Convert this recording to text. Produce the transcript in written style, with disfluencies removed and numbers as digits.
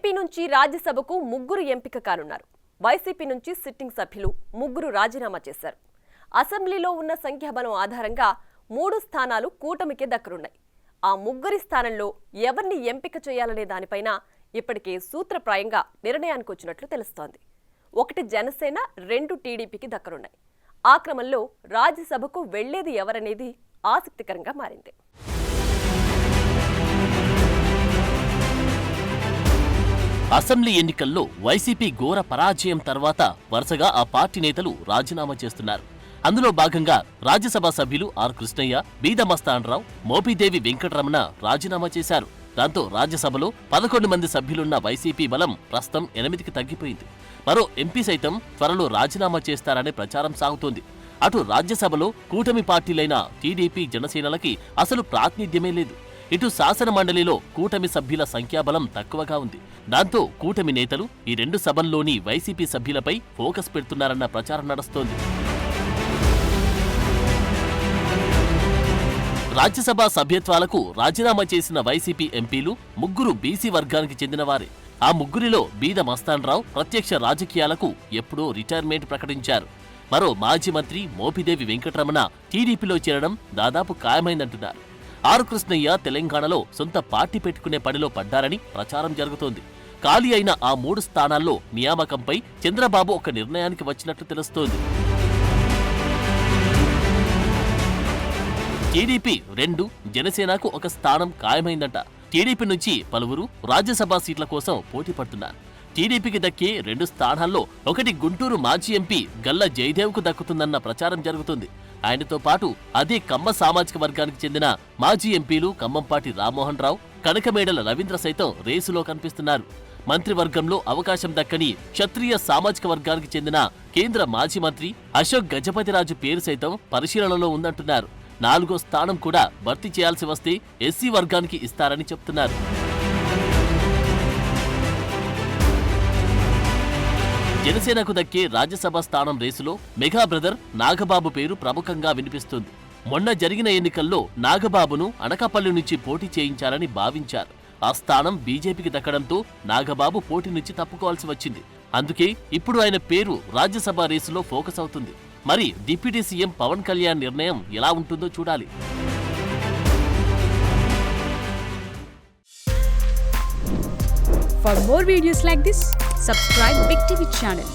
AP నుంచి రాజ్యసభకు ముగ్గురు ఎంపిక కానున్నారు. వైసీపీ నుంచి సిట్టింగ్ సభ్యులు ముగ్గురు రాజీనామా చేశారు. అసెంబ్లీలో ఉన్న సంఖ్యాబలం ఆధారంగా 3 స్థానాలు కూటమికి దక్కనున్నాయి. ఆ ముగ్గురి స్థానంలో ఎవరిని ఎంపిక చేయాలనే దానిపైన ఇప్పటికే సూత్రప్రాయంగా నిర్ణయానికి వచ్చినట్లు తెలుస్తోంది. 1 జనసేన, 2 టీడీపీకి దక్కనున్నాయి. ఆ క్రమంలో రాజ్యసభకు వెళ్లేది ఎవరనేది ఆసక్తికరంగా మారింది. అసెంబ్లీ ఎన్నికల్లో వైసీపీ ఘోర పరాజయం తర్వాత వరుసగా ఆ పార్టీ నేతలు రాజీనామా చేస్తున్నారు. అందులో భాగంగా రాజ్యసభ సభ్యులు ఆర్ కృష్ణయ్య, బీద మస్తానరావు, మోపిదేవి వెంకటరమణ రాజీనామా చేశారు. దాంతో రాజ్యసభలో 11 మంది సభ్యులున్న వైసీపీ బలం ప్రస్తుతం 8కి తగ్గిపోయింది. మరో ఎంపీ సైతం త్వరలో రాజీనామా చేస్తారనే ప్రచారం సాగుతోంది. అటు రాజ్యసభలో కూటమి పార్టీలైన టీడీపీ, జనసేనలకి అసలు ప్రాతినిధ్యమే లేదు. ఇటు శాసన మండలిలో కూటమి సభ్యుల సంఖ్యాబలం తక్కువగా ఉంది. దాంతో కూటమి నేతలు ఈ 2 సభల్లోని వైసీపీ సభ్యులపై ఫోకస్ పెడుతున్నారన్న ప్రచారం నడుస్తోంది. రాజ్యసభ సభ్యత్వాలకు రాజీనామా చేసిన వైసీపీ ఎంపీలు ముగ్గురు బీసీ వర్గానికి చెందినవారే. ఆ ముగ్గురిలో బీద మస్తానరావు ప్రత్యక్ష రాజకీయాలకు ఎప్పుడో రిటైర్మెంట్ ప్రకటించారు. మరో మాజీ మంత్రి మోపిదేవి వెంకటరమణ టీడీపీలో చేరడం దాదాపు ఖాయమైందంటున్నారు. ఆర్ కృష్ణయ్య తెలంగాణలో సొంత పార్టీ పెట్టుకునే పనిలో పడ్డారని ప్రచారం జరుగుతోంది. ఖాళీ అయిన ఆ 3 స్థానాల్లో నియామకంపై చంద్రబాబు ఒక నిర్ణయానికి వచ్చినట్లు తెలుస్తోంది. టీడీపీ 2, జనసేనకు 1 స్థానం ఖాయమైందట. టీడీపీ నుంచి పలువురు రాజ్యసభ సీట్ల కోసం పోటీ పడుతున్నారు. టీడీపీకి దక్కే 2 స్థానాల్లో ఒకటి గుంటూరు మాజీ ఎంపీ గల్లా జయదేవ్కు దక్కుతుందన్న ప్రచారం జరుగుతుంది. ఆయనతో పాటు అదే కమ్మ సామాజిక వర్గానికి చెందిన మాజీ ఎంపీలు ఖమ్మంపాటి రామ్మోహన్ రావు, కనకమేడల రవీంద్ర సైతం రేసులో కనిపిస్తున్నారు. మంత్రివర్గంలో అవకాశం దక్కని క్షత్రియ సామాజిక వర్గానికి చెందిన కేంద్ర మాజీ మంత్రి అశోక్ గజపతిరాజు పేరు సైతం పరిశీలనలో ఉందంటున్నారు. 4వ స్థానం కూడా భర్తీ చేయాల్సి వస్తే ఎస్సీ వర్గానికి ఇస్తారని చెప్తున్నారు. జనసేనకు దక్కే రాజ్యసభ స్థానం రేసులో మెగా బ్రదర్ నాగబాబు పేరు ప్రముఖంగా వినిపిస్తుంది. మొన్న జరిగిన ఎన్నికల్లో నాగబాబును అనకాపల్లి నుంచి పోటీ చేయించాలని భావించారు. ఆ స్థానం బీజేపీకి దక్కడంతో నాగబాబు పోటీ నుంచి తప్పుకోవాల్సి వచ్చింది. అందుకే ఇప్పుడు ఆయన పేరు రాజ్యసభ రేసులో ఫోకస్ అవుతుంది. మరి డిప్యూటీ సీఎం పవన్ కళ్యాణ్ నిర్ణయం ఎలా ఉంటుందో చూడాలి. For more videos like this, subscribe Big TV channel.